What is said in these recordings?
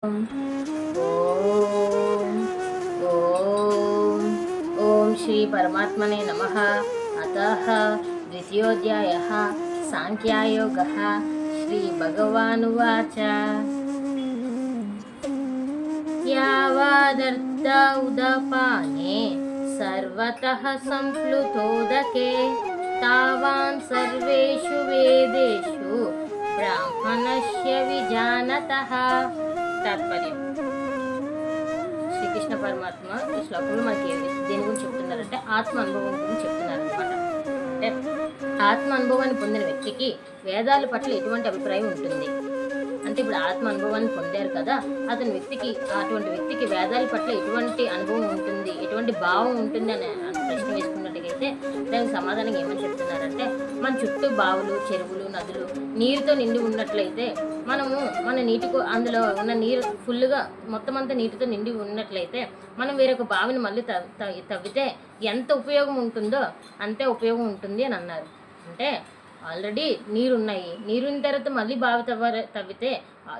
ఓం ఓం ఓం శ్రీ పరమాత్మనే నమః. అతః ద్వితీయోధ్యాయః సాంఖ్యయోగః. శ్రీ భగవానువాచ యావదర్థ ఉదపానే సర్వతః సంప్లుతోదకే తావాన్ సర్వేషు వేదేషు బ్రాహ్మణస్య విజానతః. తాత్పర్యం: శ్రీకృష్ణ పరమాత్మ ఈ శ్లోకంలో మనకి దేని గురించి చెప్తున్నారంటే ఆత్మ అనుభవం గురించి చెప్తున్నారు అనమాట. అంటే ఆత్మ అనుభవాన్ని పొందిన వ్యక్తికి వేదాల పట్ల ఎటువంటి అభిప్రాయం ఉంటుంది అంటే, ఇప్పుడు ఆత్మ అనుభవాన్ని పొందారు కదా, అటువంటి వ్యక్తికి వేదాల పట్ల ఎటువంటి అనుభవం ఉంటుంది, ఎటువంటి భావం ఉంటుంది అని ప్రశ్న వేసుకున్నట్టుగైతే దానికి సమాధానం ఏమని చెప్తున్నారంటే, మన చుట్టూ బావులు, చెరువులు, నదులు నీరుతో నిండి ఉన్నట్లయితే మనము అందులో ఉన్న నీరు ఫుల్గా మొత్తం అంతా నీటితో నిండి ఉన్నట్లయితే మనం వేరొక బావిని మళ్ళీ తవ్వితే ఎంత ఉపయోగం ఉంటుందో అంతే ఉపయోగం ఉంటుంది అని అన్నారు. అంటే ఆల్రెడీ నీరున్నాయి, నీరున్న తర్వాత మళ్ళీ బావి తవ్వితే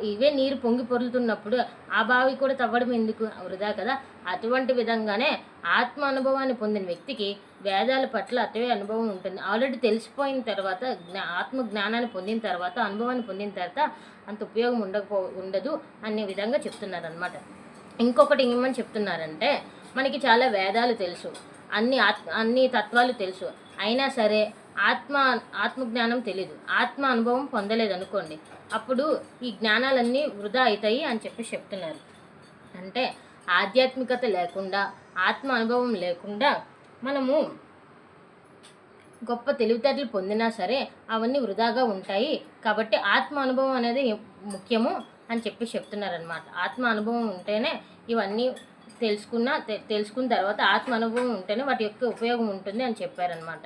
ఇవే నీరు పొంగి పొరులుతున్నప్పుడు ఆ బావి కూడా తవ్వడం ఎందుకు, వృధా కదా. అటువంటి విధంగానే ఆత్మ అనుభవాన్ని పొందిన వ్యక్తికి వేదాల పట్ల అతవే అనుభవం ఉంటుంది. ఆల్రెడీ తెలిసిపోయిన తర్వాత ఆత్మ జ్ఞానాన్ని పొందిన తర్వాత, అనుభవాన్ని పొందిన తర్వాత అంత ఉపయోగం ఉండదు అనే విధంగా చెప్తున్నారనమాట. ఇంకొకటి ఏమని చెప్తున్నారంటే, మనకి చాలా వేదాలు తెలుసు, అన్ని తత్వాలు తెలుసు, అయినా సరే ఆత్మజ్ఞానం తెలీదు, ఆత్మ అనుభవం పొందలేదు అనుకోండి, అప్పుడు ఈ జ్ఞానాలన్నీ వృధా అవుతాయి అని చెప్తున్నారు. అంటే ఆధ్యాత్మికత లేకుండా, ఆత్మ అనుభవం లేకుండా మనము గొప్ప తెలివితేటలు పొందినా సరే అవన్నీ వృధాగా ఉంటాయి. కాబట్టి ఆత్మ అనుభవం అనేది ముఖ్యము అని చెప్తున్నారనమాట. ఆత్మ అనుభవం ఉంటేనే ఇవన్నీ తెలుసుకున్న తర్వాత ఆత్మ అనుభవం ఉంటేనే వాటి యొక్క ఉపయోగం ఉంటుంది అని చెప్పారనమాట.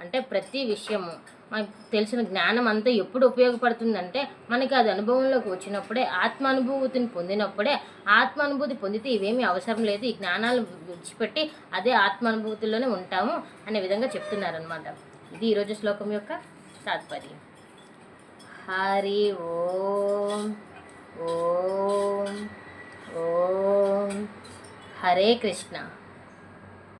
అంటే ప్రతి విషయము మనకు తెలిసిన జ్ఞానం అంతా ఎప్పుడు ఉపయోగపడుతుందంటే, మనకి అది అనుభవంలోకి వచ్చినప్పుడే, ఆత్మానుభూతిని పొందినప్పుడే. ఆత్మానుభూతి పొందితే ఇవేమీ అవసరం లేదు, ఈ జ్ఞానాలు విడిచిపెట్టి అదే ఆత్మానుభూతిలోనే ఉంటాము అనే విధంగా చెప్తున్నారనమాట. ఇది ఈరోజు శ్లోకం యొక్క తాత్పర్యం. హరి ఓం ఓం ఓం. హరే కృష్ణ.